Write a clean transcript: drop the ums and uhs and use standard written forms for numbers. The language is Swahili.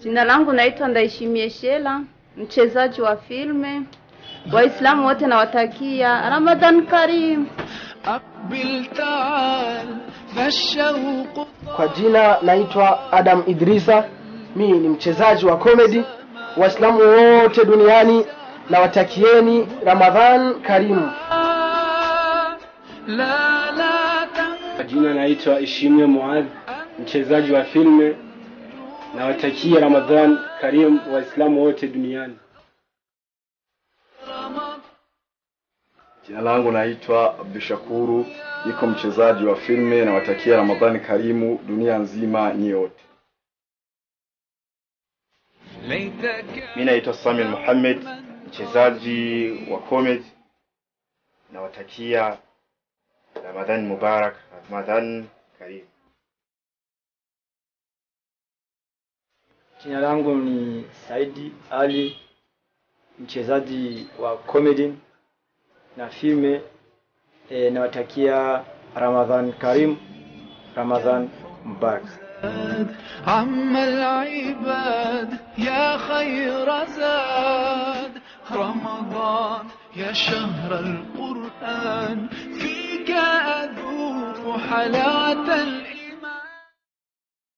Jina langu naitwa Ndaishimie Shela, mchezaji wa filme. Waislamu wote nawatakia Ramadhan Karim. Kwa jina naitwa Adam Idrisa, mimi ni mchezaji wa comedy. Waislamu wote duniani nawatakieni Ramadhan Karim. Kwa jina naitwa Ishimwe Muadh, mchezaji wa filme. Nawatakia Ramadhan Karim Waislamu wote duniani. Jina langu naitwa Abdushakuru, niko mchezaji wa filme. Nawatakia Ramadhan Karimu dunia nzima nyote. Mimi naitwa Samir Muhammad, mchezaji wa comedy. Nawatakia Ramadhan Mubarak, Ramadhan Karim. Jina langu ni Saidi Ali, mchezaji wa comedy na filme. Nawatakia Ramadhan Karim, Ramadhan Mubarak. عم العباد يا خير زاد رمضان يا شهر القرآن فيك أذوق حلاوة